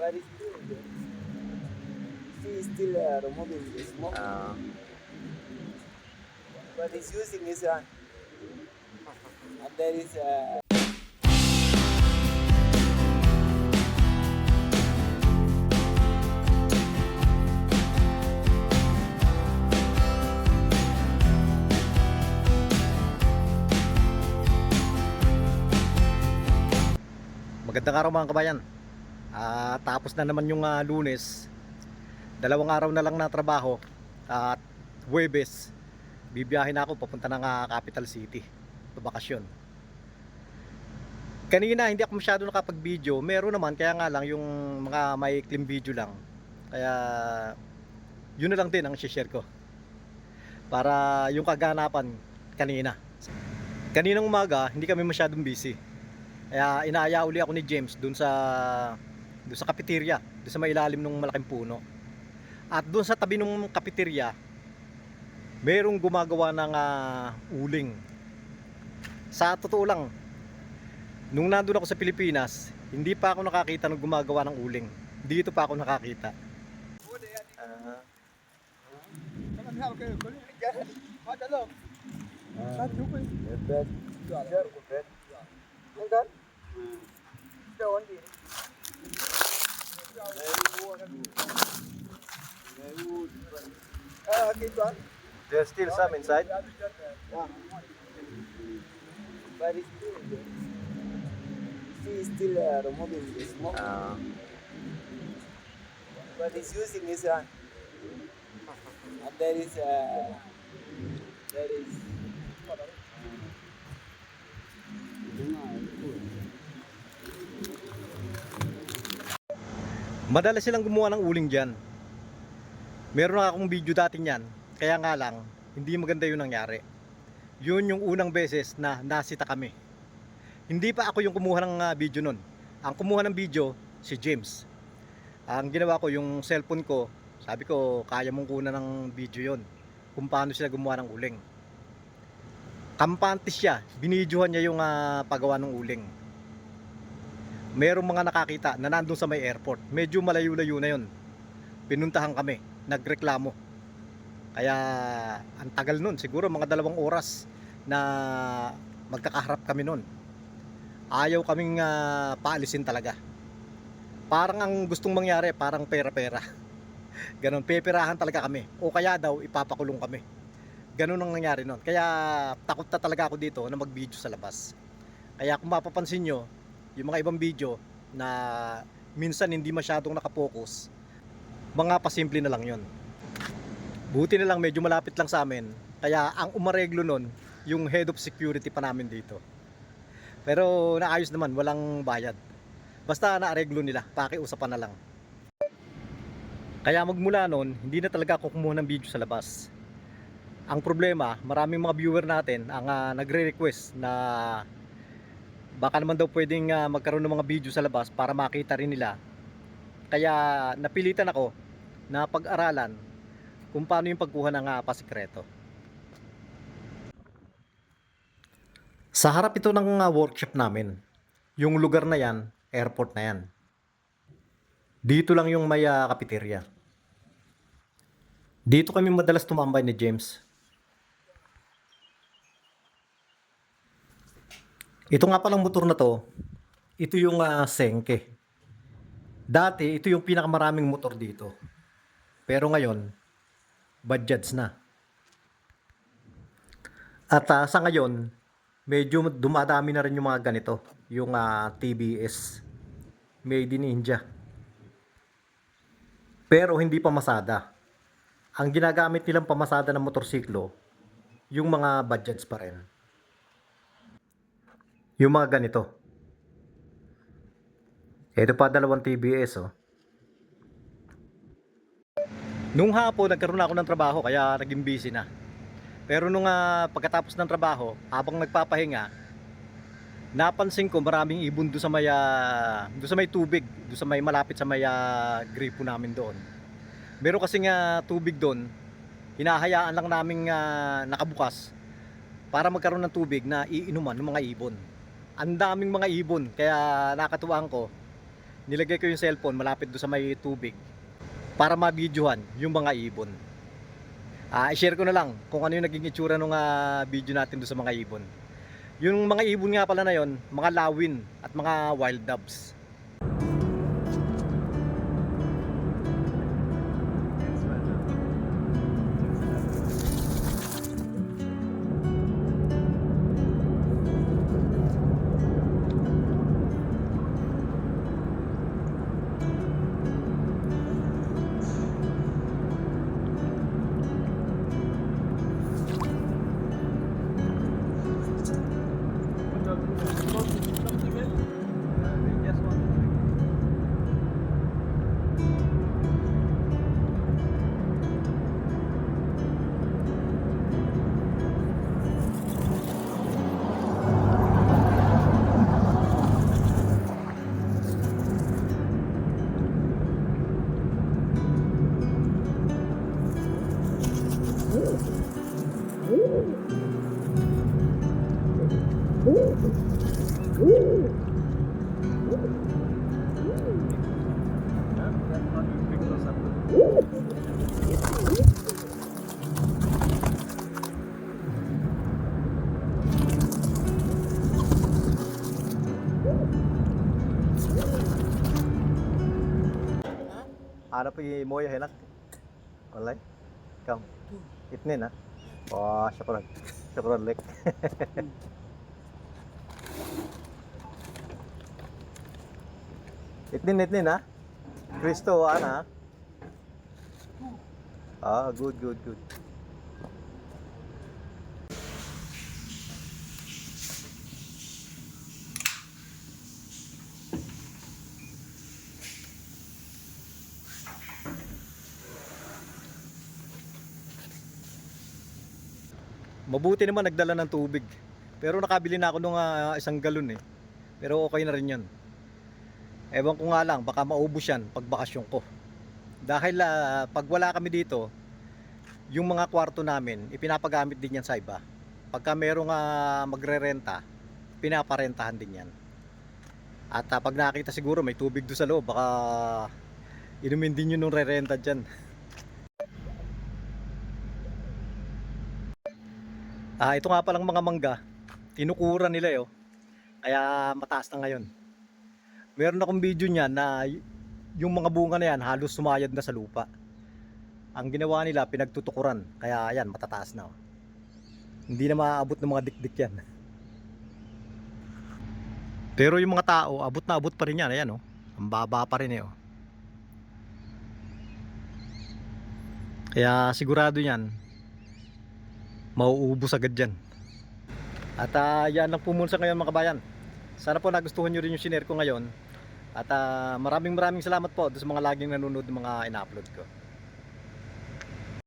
but he's still removing the smoke, but he's using his hand. And there is Magandang araw mga kabayan. Tapos na naman yung Lunes. Dalawang araw na lang na trabaho. At Huwebes, bibiyahin ako papunta ng Capital City. Bakasyon. Kanina hindi ako masyado nakapag-video. Meron naman, kaya nga lang yung mga maikling video lang. Kaya yun na lang din ang share ko. Para yung kaganapan kanina. Kaninang umaga, hindi kami masyadong busy. Kaya inaaya uli ako ni James doon sa cafeteria, doon sa may ilalim ng malaking puno. At doon sa tabi ng cafeteria, merong gumagawa ng uling. Sa totoo lang, nung nandun ako sa Pilipinas, hindi pa ako nakakita ng gumagawa ng uling. Dito pa ako nakakita. There's still some inside. but he's still removing the smoke, but he's using his hand. And there is Madalas silang gumawa ng uling dyan. Meron na akong video dati niyan. Kaya nga lang, hindi maganda yung nangyari. Yun yung unang beses na nasita kami. Hindi pa ako yung kumuha ng video nun. Ang kumuha ng video, si James. Ang ginawa ko, yung cellphone ko, sabi ko, kaya mong kunan ng video yon kung paano sila gumawa ng uling. Kampante siya, binidyohan niya yung paggawa ng uling. Merong mga nakakita na nandun sa may airport. Medyo malayo-layo na yun. Pinuntahan kami, nagreklamo. Kaya ang tagal nun, siguro mga 2 oras na magkakaharap kami nun. Ayaw kaming paalisin talaga. Parang ang gustong mangyari, parang pera-pera. Ganon, peperahan talaga kami. O kaya daw ipapakulong kami. Ganon ang nangyari nun. Kaya takot na talaga ako dito na mag-video sa labas. Kaya kung mapapansin nyo, yung mga ibang video na minsan hindi masyadong nakapokus, mga pasimple na lang yon. Buti na lang medyo malapit lang sa amin. Kaya ang umareglo nun, yung head of security pa namin dito. Pero naayos naman, walang bayad. Basta naareglo nila, pakiusapan na lang. Kaya magmula nun, hindi na talaga ako kumuha ng video sa labas. Ang problema, maraming mga viewer natin ang nagre-request na baka naman daw pwedeng magkaroon ng mga video sa labas para makita rin nila. Kaya napilitan ako na pag-aralan kung paano yung pagkuha ng pasikreto. Sa harap ito ng workshop namin. Yung lugar na yan, airport na yan. Dito lang yung may cafeteria. Dito kami madalas tumambay ni James. Ito nga palang motor na to, ito yung Senke. Dati, ito yung pinakamaraming motor dito. Pero ngayon, budgets na. At sa ngayon, medyo dumadami na rin yung mga ganito. Yung TBS, made in India. Pero hindi pa masada. Ang ginagamit nilang pamasada ng motorsiklo, yung mga budgets pa rin. Yung mga ganito. Ito pa 2 TBS oh. Nung hapon nagkaroon ako ng trabaho kaya naging busy na. Pero nung pagkatapos ng trabaho, habang nagpapahinga, napansin ko maraming ibon doon sa may tubig, doon sa may malapit sa may gripo namin doon. Meron kasing tubig doon, hinahayaan lang naming nakabukas para magkaroon ng tubig na iinuman ng mga ibon. Ang daming mga ibon, kaya nakatuwaan ko. nilagay ko yung cellphone malapit doon sa may tubig para ma-videohan yung mga ibon. I-share ko na lang kung ano yung naging itsura ng video natin doon sa mga ibon. Yung mga ibon nga pala na yon, mga lawin at mga wild doves. Ano po yung moya henak? Online? Kam? Itnin ha? Wah, syapran lek. Itnin ha? Kristo ana? Good. Mabuti naman nagdala ng tubig. Pero nakabili na ako nung isang galon eh. Pero okay na rin 'yan. Ewan ko nga lang, baka maubos yan pag bakasyon ko. Dahil pag wala kami dito, yung mga kwarto namin, ipinapagamit din yan sa iba. Pagka merong magre-renta, pinaparentahan din yan. At pag nakita siguro may tubig doon sa loob, baka inumin din yun nung re-renta dyan. Ito nga palang mga mangga, tinukura nila yo. Kaya mataas na ngayon. Meron akong video niyan na yung mga bunga na yan halos sumayad na sa lupa. Ang ginawa nila pinagtutukuran, kaya yan matataas na. Hindi na maaabot ng mga dikdik yan. Pero yung mga tao, abot na abot pa rin yan. Ayan ang baba pa rin Kaya sigurado yan mauubos agad dyan. At yan lang po muna sa ngayon mga kabayan. Sana po nagustuhan nyo rin yung sinare ko ngayon. At maraming salamat po sa mga laging nanonood ng mga ina-upload ko.